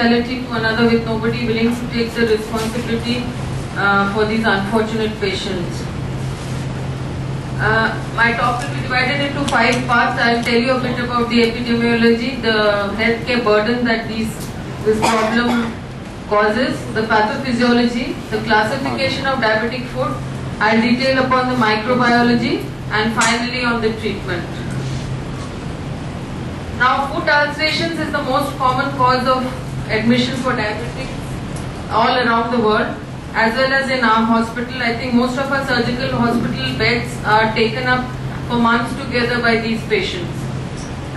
specialty to another with nobody willing to take the responsibility for these unfortunate patients. My talk will be divided into 5 parts. I will tell you a bit about the epidemiology, the healthcare burden that this problem causes, the pathophysiology, the classification of diabetic food. I will detail upon the microbiology and finally on the treatment. Now, food ulcerations is the most common cause of admission for diabetics all around the world, as well as in our hospital. I think most of our surgical hospital beds are taken up for months together by these patients.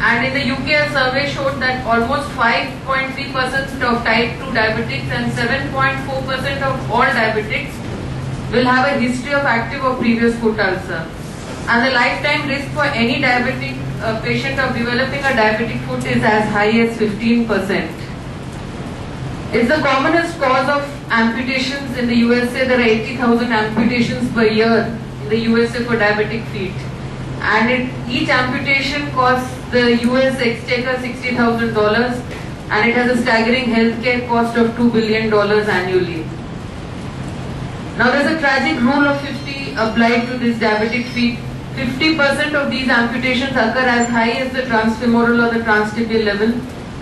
And in the UK, a survey showed that almost 5.3% of type 2 diabetics and 7.4% of all diabetics will have a history of active or previous foot ulcer. And the lifetime risk for any diabetic patient of developing a diabetic foot is as high as 15%. It's the commonest cause of amputations in the USA. There are 80,000 amputations per year in the USA for diabetic feet. And each amputation costs the US exchequer $60,000 and it has a staggering healthcare cost of $2 billion annually. Now there's a tragic rule of 50 applied to this diabetic feet. 50% of these amputations occur as high as the transfemoral or the transtibial level.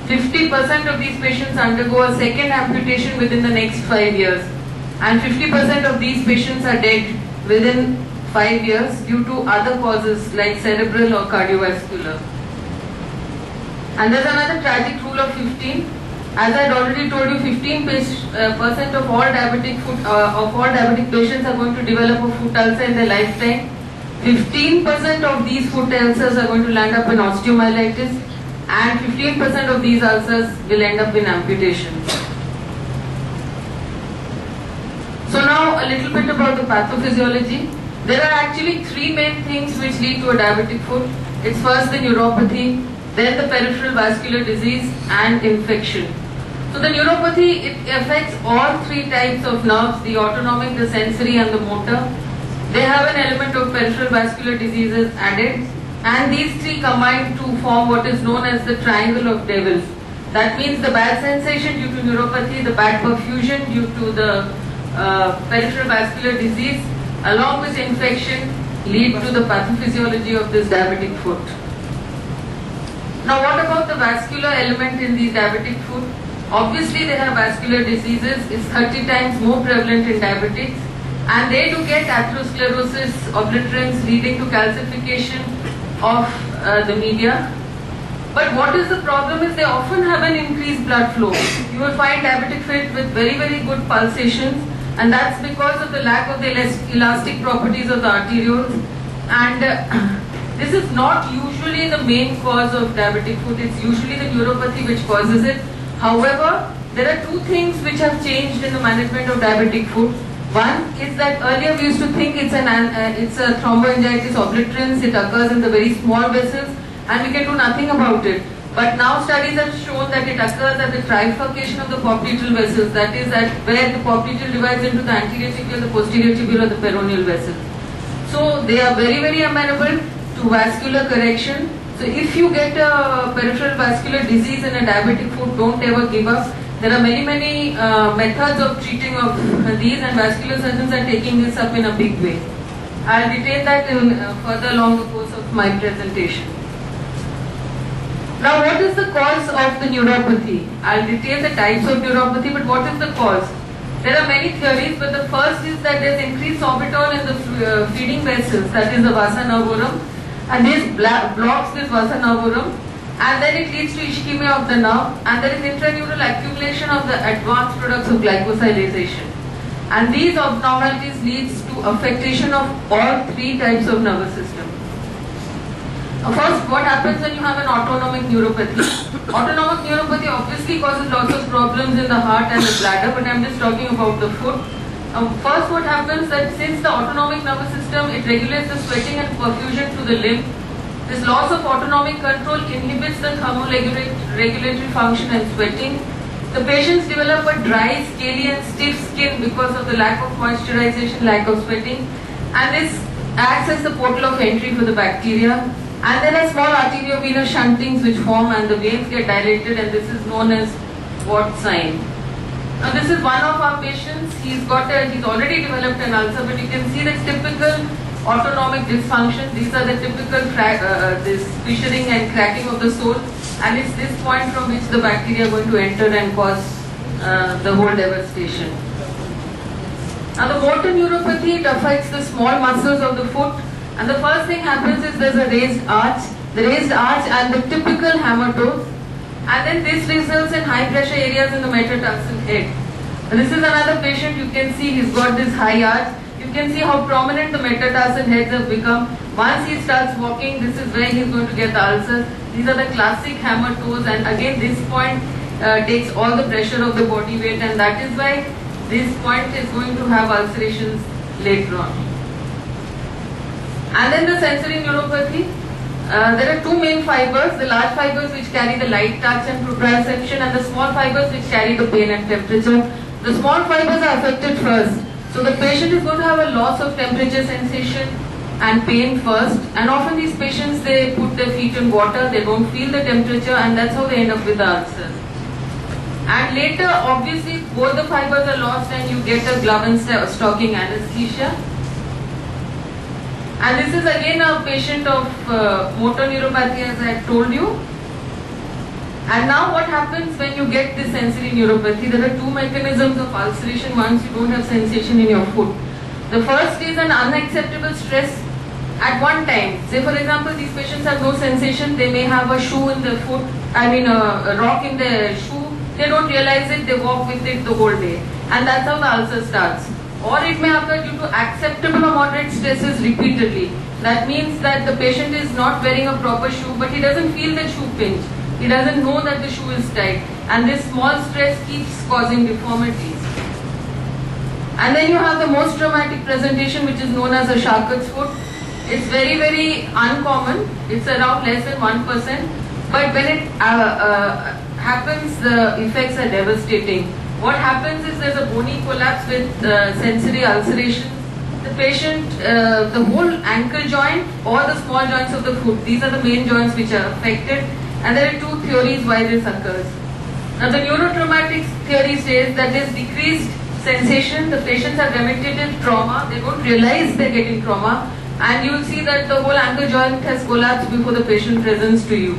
50% of these patients undergo a second amputation within the next 5 years. And 50% of these patients are dead within 5 years due to other causes like cerebral or cardiovascular. And there's another tragic rule of 15. As I had already told you, 15% of all diabetic patients are going to develop a foot ulcer in their lifetime. 15% of these foot ulcers are going to land up in osteomyelitis, and 15% of these ulcers will end up in amputations. So now a little bit about the pathophysiology. There are actually 3 main things which lead to a diabetic foot. It's first the neuropathy, then the peripheral vascular disease and infection. So the neuropathy, it affects all 3 types of nerves, the autonomic, the sensory and the motor. They have an element of peripheral vascular diseases added, and these 3 combine to form what is known as the triangle of devils. That means the bad sensation due to neuropathy, the bad perfusion due to the peripheral vascular disease, along with infection, lead to the pathophysiology of this diabetic foot. Now what about the vascular element in these diabetic foot? Obviously they have vascular diseases. It's 30 times more prevalent in diabetics, and they do get atherosclerosis obliterans leading to calcification of the media. But what is the problem is they often have an increased blood flow. You will find diabetic feet with very, very good pulsations, and that's because of the lack of the elastic properties of the arterioles. And this is not usually the main cause of diabetic foot. It's usually the neuropathy which causes it. However, there are 2 things which have changed in the management of diabetic foot. One is that earlier we used to think it's a thromboangiitis obliterans. It occurs in the very small vessels and we can do nothing about it. But now studies have shown that it occurs at the trifurcation of the popliteal vessels. That is at where the popliteal divides into the anterior tibial, the posterior tibial or the peroneal vessels. So they are very, very amenable to vascular correction. So if you get a peripheral vascular disease in a diabetic foot, don't ever give up. There are many, many methods of treating of these, and vascular surgeons are taking this up in a big way. I'll detail that in further along the course of my presentation. Now what is the cause of the neuropathy? I'll detail the types of neuropathy, but what is the cause? There are many theories, but the first is that there's increased sorbitol in the feeding vessels, that is the vasa nervorum, and this blocks this vasa nervorum, and then it leads to ischemia of the nerve, and there is intraneural accumulation of the advanced products of glycosylation. And these abnormalities leads to affectation of all 3 types of nervous system. First, what happens when you have an autonomic neuropathy? Autonomic neuropathy obviously causes lots of problems in the heart and the bladder, but I'm just talking about the foot. First, what happens that since the autonomic nervous system, it regulates the sweating and perfusion to the limb. This loss of autonomic control inhibits the thermoregulatory function and sweating. The patients develop a dry, scaly and stiff skin because of the lack of moisturization, lack of sweating, and this acts as the portal of entry for the bacteria. And there are small arteriovenous shuntings which form and the veins get dilated, and this is known as What sign? Now this is one of our patients. He's already developed an ulcer, but you can see the typical autonomic dysfunction. These are the typical this fissuring and cracking of the sole, and it's this point from which the bacteria are going to enter and cause the whole devastation. Now the motor neuropathy, it affects the small muscles of the foot, and the first thing happens is there's a raised arch. The raised arch and the typical hammer toes, and then this results in high pressure areas in the metatarsal head. And this is another patient. You can see he's got this high arch. You can see how prominent the metatarsal heads have become. Once he starts walking, this is where he's going to get the ulcers. These are the classic hammer toes, and again this point takes all the pressure of the body weight, and that is why this point is going to have ulcerations later on. And then the sensory neuropathy. There are two main fibers, the large fibers which carry the light, touch and proprioception, and the small fibers which carry the pain and temperature. The small fibers are affected first. So the patient is going to have a loss of temperature sensation and pain first, and often these patients, they put their feet in water, they don't feel the temperature, and that's how they end up with the ulcers. And later, obviously, both the fibers are lost and you get a glove and stocking anesthesia. And this is again a patient of motor neuropathy, as I told you. And now what happens when you get this sensory neuropathy? There are two mechanisms of ulceration once you don't have sensation in your foot. The first is an unacceptable stress at one time. Say for example, these patients have no sensation, they may have a shoe in their foot, a rock in their shoe. They don't realize it, they walk with it the whole day. And that's how the ulcer starts. Or it may occur due to acceptable or moderate stresses repeatedly. That means that the patient is not wearing a proper shoe, but he doesn't feel the shoe pinch. He doesn't know that the shoe is tight. And this small stress keeps causing deformities. And then you have the most dramatic presentation, which is known as a Charcot's foot. It's very, very uncommon. It's around less than 1%. But when it happens, the effects are devastating. What happens is there's a bony collapse with sensory ulceration. The patient, the whole ankle joint or the small joints of the foot, these are the main joints which are affected, and there are two theories why this occurs. Now the neurotraumatic theory says that there's decreased sensation, the patients have remediated trauma, they don't realize they're getting trauma, and you will see that the whole ankle joint has collapsed before the patient presents to you.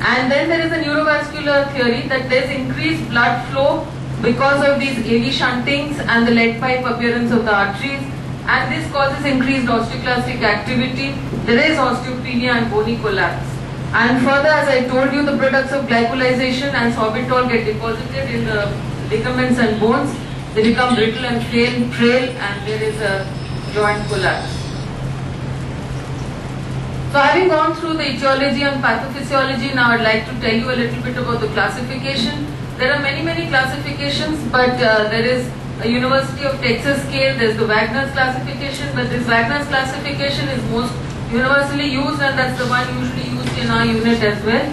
And then there is a neurovascular theory that there's increased blood flow because of these AV shuntings and the lead pipe appearance of the arteries, and this causes increased osteoclastic activity. There is osteopenia and bony collapse. And further, as I told you, the products of glycolization and sorbitol get deposited in the ligaments and bones. They become brittle and frail, and there is a joint collapse. So having gone through the etiology and pathophysiology, now I'd like to tell you a little bit about the classification. There are many classifications, but there is a University of Texas scale, there's the Wagner's classification, but this Wagner's classification is most universally used, and that's the one usually used in our unit as well.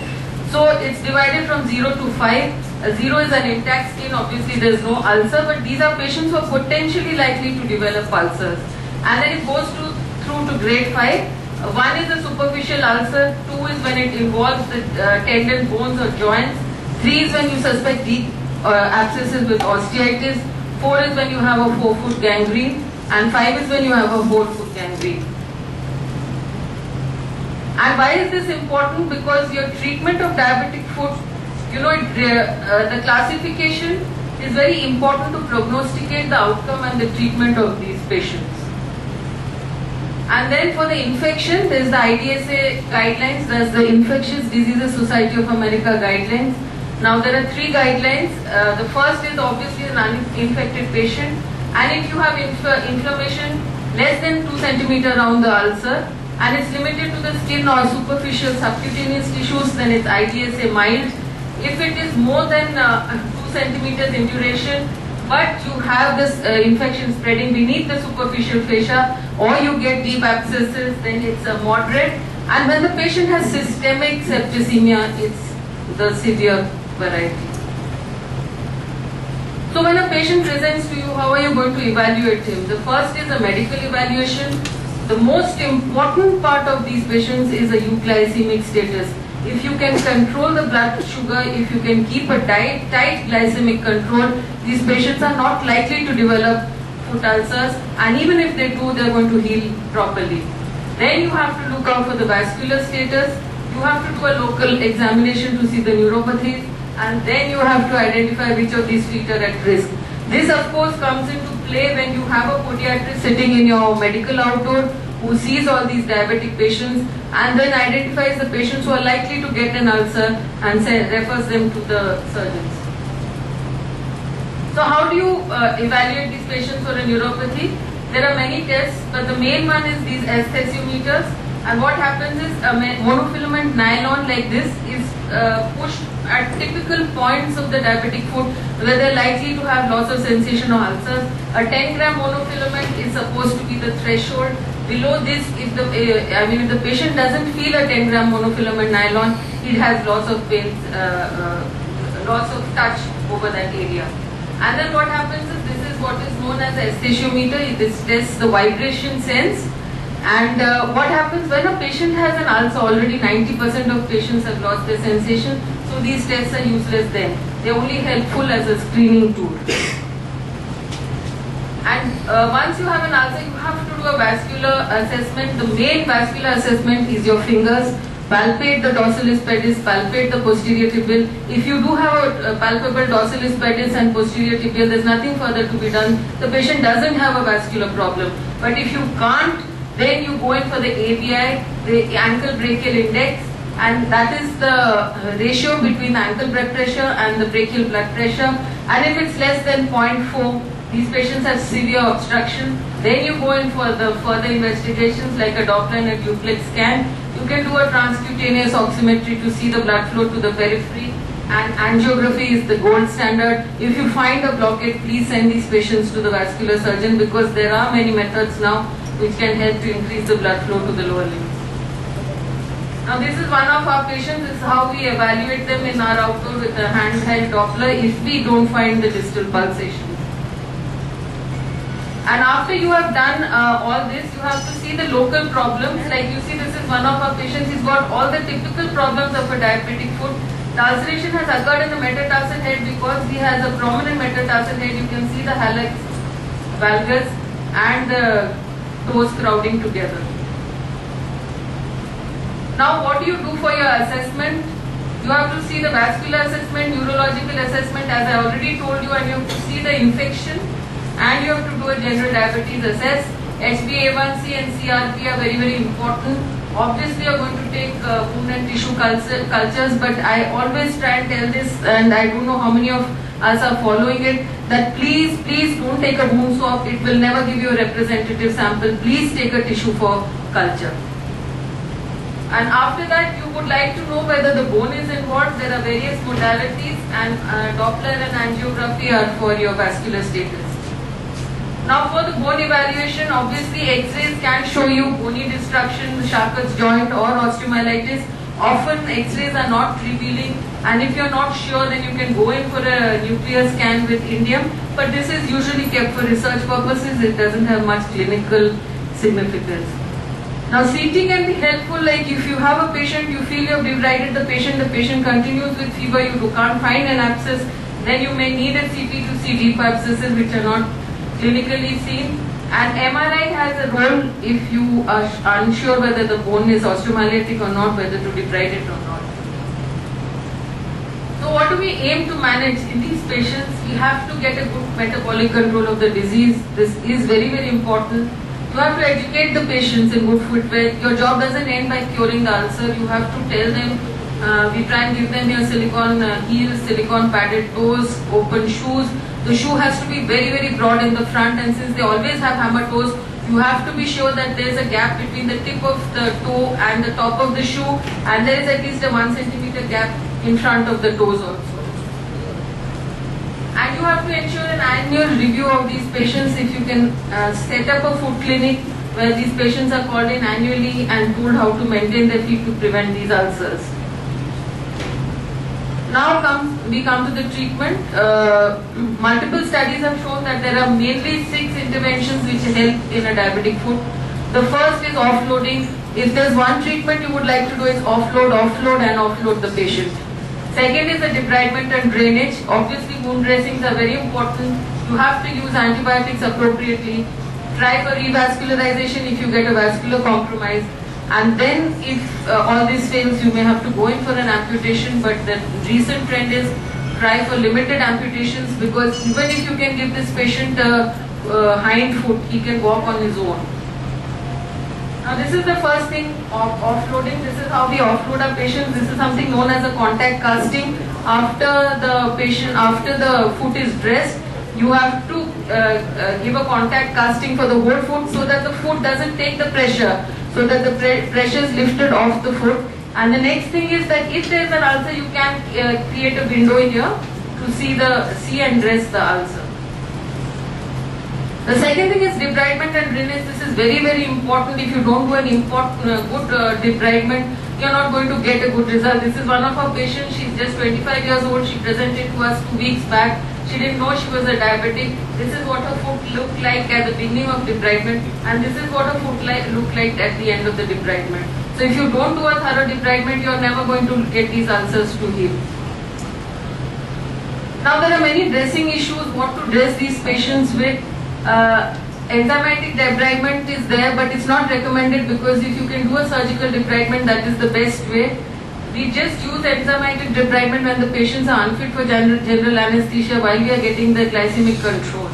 So it's divided from 0 to 5. 0 is an intact skin, obviously there's no ulcer, but these are patients who are potentially likely to develop ulcers. And then it goes through to grade 5. 1 is a superficial ulcer, 2 is when it involves the tendon, bones or joints, 3 is when you suspect deep abscesses with osteitis, 4 is when you have a 4-foot gangrene, and 5 is when you have a 4-foot gangrene. And why is this important? Because your treatment of diabetic foot, the classification is very important to prognosticate the outcome and the treatment of these patients. And then for the infection, there is the IDSA guidelines, there's the Infectious Diseases Society of America guidelines. Now there are 3 guidelines. The first is obviously an uninfected patient, and if you have inflammation less than 2 centimeters around the ulcer, and it's limited to the skin or superficial subcutaneous tissues, then it's IDSA mild. If it is more than 2 centimeters in duration, but you have this infection spreading beneath the superficial fascia, or you get deep abscesses, then it's a moderate. And when the patient has systemic septicemia, it's the severe variety. So when a patient presents to you, how are you going to evaluate him? The first is a medical evaluation. The most important part of these patients is a euglycemic status. If you can control the blood sugar, if you can keep a tight glycemic control, these patients are not likely to develop foot ulcers, and even if they do, they are going to heal properly. Then you have to look out for the vascular status. You have to do a local examination to see the neuropathies, and then you have to identify which of these feet are at risk. This of course comes into play when you have a podiatrist sitting in your medical outdoor who sees all these diabetic patients and then identifies the patients who are likely to get an ulcer and refers them to the surgeons. So how do you evaluate these patients for a neuropathy? There are many tests, but the main one is these esthesiometers. And what happens is a monofilament nylon like this is pushed at typical points of the diabetic foot where they are likely to have loss of sensation or ulcers. A 10 gram monofilament is supposed to be the threshold. Below this, if the patient doesn't feel a 10 gram monofilament nylon, it has loss of pain, loss of touch over that area. And then what happens is this is what is known as esthesiometer. This tests the vibration sense. And what happens when a patient has an ulcer, already 90% of patients have lost their sensation, so these tests are useless then. They are only helpful as a screening tool. And once you have an ulcer, you have to do a vascular assessment. The main vascular assessment is your fingers. Palpate the dorsalis pedis, palpate the posterior tibial. If you do have a palpable dorsalis pedis and posterior tibial, there is nothing further to be done. The patient doesn't have a vascular problem. But if you can't, then you go in for the ABI, the ankle brachial index, and that is the ratio between the ankle blood pressure and the brachial blood pressure. And if it's less than 0.4, these patients have severe obstruction. Then you go in for the further investigations like a Doppler and a duplex scan. You can do a transcutaneous oximetry to see the blood flow to the periphery. And angiography is the gold standard. If you find a blockade, please send these patients to the vascular surgeon because there are many methods now which can help to increase the blood flow to the lower limbs. Now this is one of our patients. This is how we evaluate them in our outdoor with a handheld Doppler if we don't find the distal pulsations. And after you have done all this, you have to see the local problems. Like you see, this is one of our patients. He's got all the typical problems of a diabetic foot. The ulceration has occurred in the metatarsal head because he has a prominent metatarsal head. You can see the hallux valgus and the toes crowding together. Now what do you do for your assessment? You have to see the vascular assessment, neurological assessment as I already told you, and you have to see the infection, and you have to do a general diabetes assess. HbA1c and CRP are very, very important. Obviously you are going to take wound and tissue cultures, but I always try and tell this, and I don't know how many of us are following it, that please don't take a wound swab. It will never give you a representative sample. Please take a tissue for culture. And after that, you would like to know whether the bone is involved. There are various modalities, and Doppler and angiography are for your vascular status. Now for the bone evaluation, obviously X-rays can show you bony destruction, Charcot's joint or osteomyelitis. Often X-rays are not revealing, and if you are not sure, then you can go in for a nuclear scan with indium. But this is usually kept for research purposes. It doesn't have much clinical significance. Now CT can be helpful, like if you have a patient, you feel you have debrided the patient continues with fever, you can't find an abscess, then you may need a CT to see deep abscesses which are not clinically seen. And MRI has a role if you are unsure whether the bone is osteomyelitic or not, whether to debride it or not. So what do we aim to manage? In these patients, we have to get a good metabolic control of the disease. This is very, very important. You have to educate the patients in good footwear. Your job doesn't end by curing the ulcer. You have to tell them, we try and give them your silicone heels, silicone padded toes, open shoes. The shoe has to be very, very broad in the front, and since they always have hammer toes, you have to be sure that there is a gap between the tip of the toe and the top of the shoe, and there is at least a 1 centimeter gap in front of the toes also. And you have to ensure an annual review of these patients. If you can set up a foot clinic where these patients are called in annually and told how to maintain their feet to prevent these ulcers. Now we come to the treatment. Multiple studies have shown that there are mainly 6 interventions which help in a diabetic foot. The first is offloading. If there's one treatment you would like to do is offload and offload the patient. Second is the debridement and drainage. Obviously wound dressings are very important. You have to use antibiotics appropriately. Try for revascularization if you get a vascular compromise. And then if all this fails, you may have to go in for an amputation, but the recent trend is try for limited amputations, because even if you can give this patient a hind foot, he can walk on his own. Now this is the first thing of offloading. This is how we offload our patients. This is something known as a contact casting. After the foot is dressed, you have to give a contact casting for the whole foot so that the foot doesn't take the pressure, so that the pressure is lifted off the foot. And the next thing is that if there is an ulcer, you can create a window in here to see and dress the ulcer. The second thing is debridement and drainage. This is very, very important. If you don't do an good debridement, you are not going to get a good result. This is one of our patients. She's just 25 years old. She presented to us 2 weeks back. She didn't know she was a diabetic. This is what her foot looked like at the beginning of debridement, and this is what her foot looked like at the end of the debridement. So if you don't do a thorough debridement, you are never going to get these ulcers to heal. Now there are many dressing issues. What to dress these patients with? Enzymatic debridement is there, but it's not recommended, because if you can do a surgical debridement, that is the best way. We just use enzymatic debridement when the patients are unfit for general anesthesia while we are getting the glycemic control.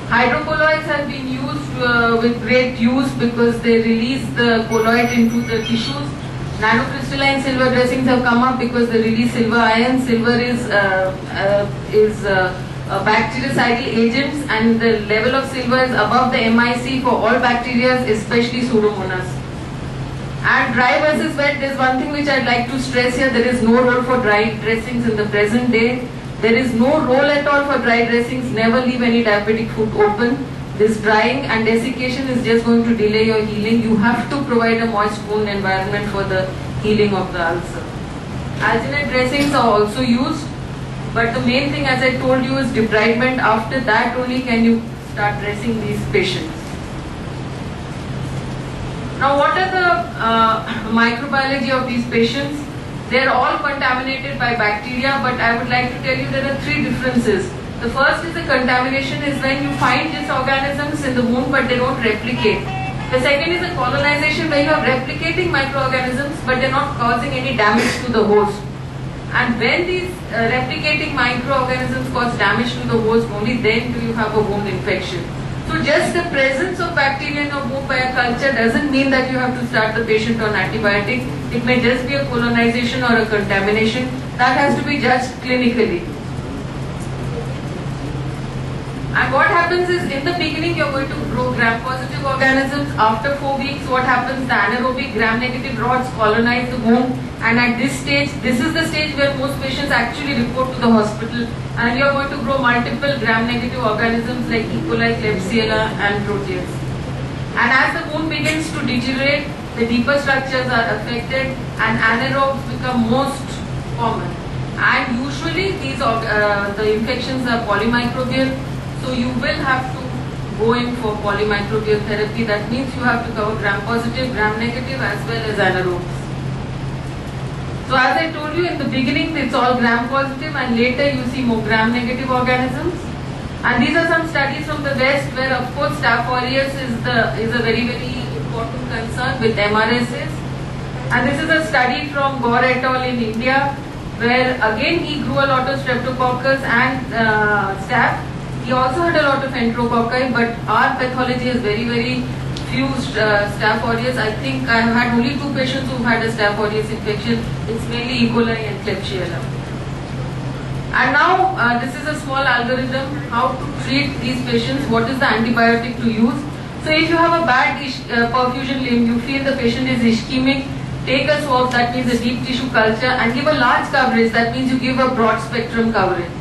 Hydrocolloids have been used with great use because they release the colloid into the tissues. Nanocrystalline silver dressings have come up because they release silver ion. Silver is bactericidal agents, and the level of silver is above the MIC for all bacteria, especially Pseudomonas. And dry versus wet, there's one thing which I'd like to stress here. There is no role for dry dressings in the present day. There is no role at all for dry dressings. Never leave any diabetic foot open. This drying and desiccation is just going to delay your healing. You have to provide a moist wound environment for the healing of the ulcer. Alginate dressings are also used, but the main thing, as I told you, is debridement. After that only can you start dressing these patients. Now what are the microbiology of these patients? They are all contaminated by bacteria, but I would like to tell you there are 3 differences. The first is the contamination is when you find these organisms in the wound but they don't replicate. The second is the colonization, where you have replicating microorganisms but they are not causing any damage to the host. And when these replicating microorganisms cause damage to the host, only then do you have a wound infection. So just the presence of bacteria in a wound by a culture doesn't mean that you have to start the patient on antibiotics. It may just be a colonization or a contamination. That has to be judged clinically. And what happens is, in the beginning you're going to grow gram-positive organisms. After 4 weeks, what happens? The anaerobic gram-negative rods colonize the wound, and at this stage, this is the stage where most patients actually report to the hospital, and you're going to grow multiple gram-negative organisms like E. coli, Klebsiella and Proteus. And as the wound begins to deteriorate, the deeper structures are affected and anaerobes become most common. And usually these the infections are polymicrobial. So you will have to go in for polymicrobial therapy. That means you have to cover gram-positive, gram-negative as well as anaerobes. So as I told you in the beginning, it's all gram-positive, and later you see more gram-negative organisms. And these are some studies from the West where, of course, Staph aureus is a very, very important concern with MRSAs. And this is a study from Gore et al. In India, where again he grew a lot of streptococcus and staph. He also had a lot of enterococci, but our pathology is very, very few Staph aureus. I think I have had only 2 patients who had a Staph aureus infection. It's mainly E. coli and Klebsiella. And now this is a small algorithm how to treat these patients. What is the antibiotic to use? So if you have a bad perfusion limb, you feel the patient is ischemic, take a swab, that means a deep tissue culture, and give a large coverage, that means you give a broad spectrum coverage.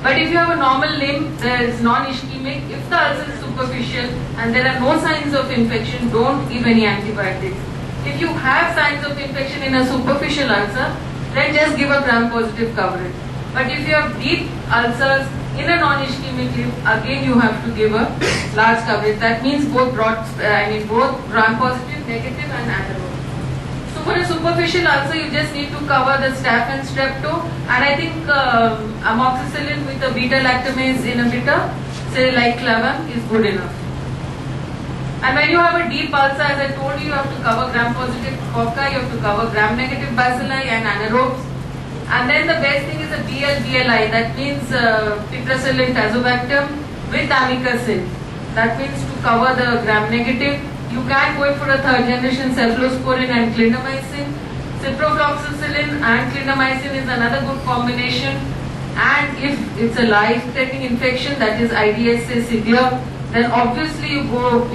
But if you have a normal limb, there is non-ischemic, if the ulcer is superficial and there are no signs of infection, don't give any antibiotics. If you have signs of infection in a superficial ulcer, then just give a gram-positive coverage. But if you have deep ulcers In a non-ischemic limb, again you have to give a large coverage. That means both both gram-positive, negative and anaerobe. So for a superficial ulcer, you just need to cover the staph and strepto, and I think amoxicillin with a beta-lactamase inhibitor, say like Clavam, is good enough. And when you have a deep ulcer, as I told you, you have to cover gram-positive cocci, you have to cover gram-negative bacilli and anaerobes. And then the best thing is a BL-BLI, that means piperacillin tazobactam with amikacin. That means to cover the gram-negative. You can go in for a third generation cephalosporin and clindamycin. Ciprofloxacillin and clindamycin is another good combination. And if it's a life-threatening infection, that is IDSA severe, then obviously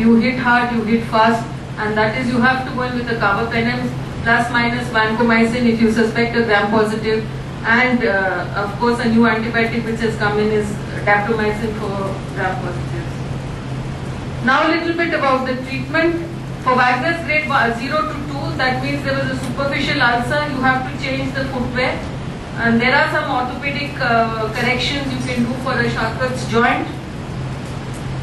you hit hard, you hit fast, and that is you have to go in with the carbapenems plus minus vancomycin if you suspect a gram-positive, and of course a new antibiotic which has come in is daptomycin for gram-positives. Now a little bit about the treatment. For Wagner's grade 0 to 2, that means there was a superficial ulcer, you have to change the footwear, and there are some orthopedic corrections you can do for a Charcot's joint.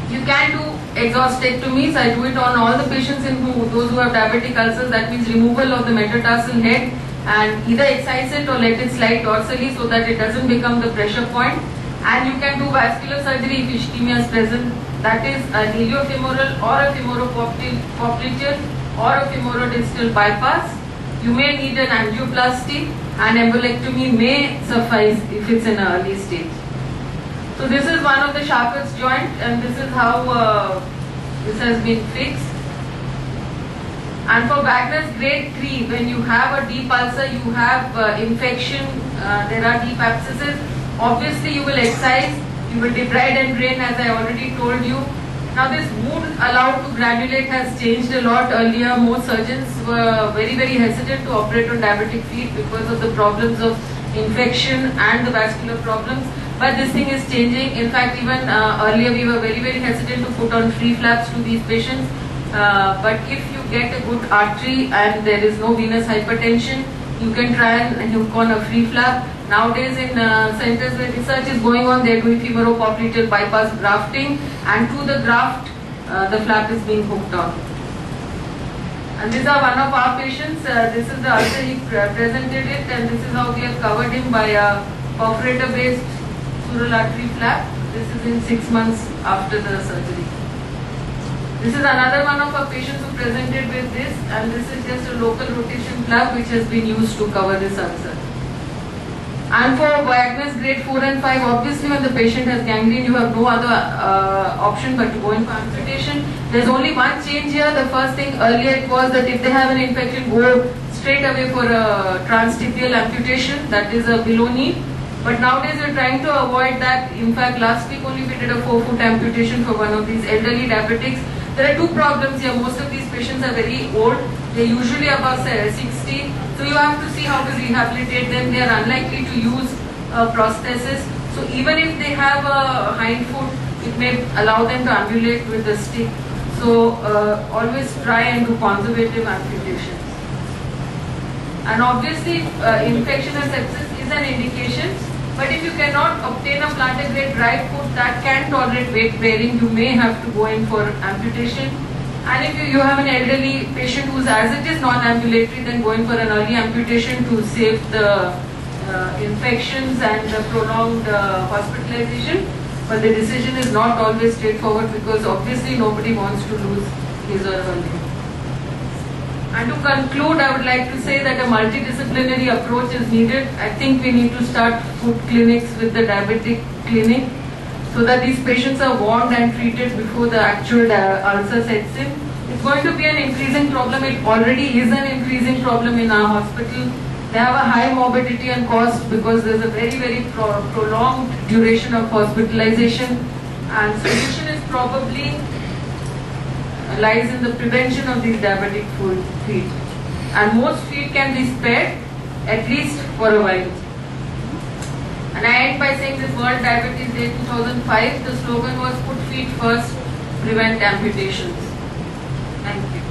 You can do exhaustectomies. I do it on all the patients those who have diabetic ulcers. That means removal of the metatarsal head and either excise it or let it slide dorsally so that it doesn't become the pressure point. And you can do vascular surgery if ischemia is present. That is an iliofemoral or a femoropopliteal or a femorodistal bypass. You may need an angioplasty, and embolectomy may suffice if it's in an early stage. So this is one of the Charcot's joint, and this is how this has been fixed. And for Wagner's grade 3, when you have a deep ulcer, you have infection, there are deep abscesses, obviously you will excise, you will debride and drain, as I already told you. Now this wound allowed to granulate has changed a lot. Earlier most surgeons were very hesitant to operate on diabetic feet because of the problems of infection and the vascular problems. But this thing is changing. In fact, even earlier we were very hesitant to put on free flaps to these patients. But if you get a good artery and there is no venous hypertension, you can try and hook on a free flap. Nowadays in centers where research is going on, they are doing femoropopliteal bypass grafting, and to the graft the flap is being hooked on. And these are one of our patients. This is the ulcer he presented it, and this is how we have covered him by a perforator based sural artery flap. This is in 6 months after the surgery. This is another one of our patients who presented with this, and this is just a local rotation flap which has been used to cover this ulcer. And for Wagner's grade 4 and 5, obviously when the patient has gangrene, you have no other option but to go in for amputation. There's only one change here. The first thing earlier it was that if they have an infection, go straight away for a transtibial amputation, that is a below knee. But nowadays we're trying to avoid that. In fact, last week only we did a 4-foot amputation for one of these elderly diabetics. There are two problems here. Most of these patients are very old. They're usually above 60. So you have to see how to rehabilitate them. They are unlikely to use prosthesis. So even if they have a hind foot, it may allow them to ambulate with a stick. So always try and do conservative amputations. And obviously infection and sepsis is an indication. But if you cannot obtain a plantar grade right foot that can tolerate weight bearing, you may have to go in for amputation. And if you have an elderly patient who's as it is non-ambulatory, then go in for an early amputation to save the infections and the prolonged hospitalization. But the decision is not always straightforward because obviously nobody wants to lose his or her limb. And to conclude, I would like to say that a multidisciplinary approach is needed. I think we need to start foot clinics with the diabetic clinic so that these patients are warned and treated before the actual ulcer sets in. It's going to be an increasing problem. It already is an increasing problem in our hospital. They have a high morbidity and cost because there's a very prolonged duration of hospitalization. And solution is probably lies in the prevention of these diabetic feet. And most feet can be spared, at least for a while. And I end by saying this World Diabetes Day 2005, the slogan was put feet first, prevent amputations. Thank you.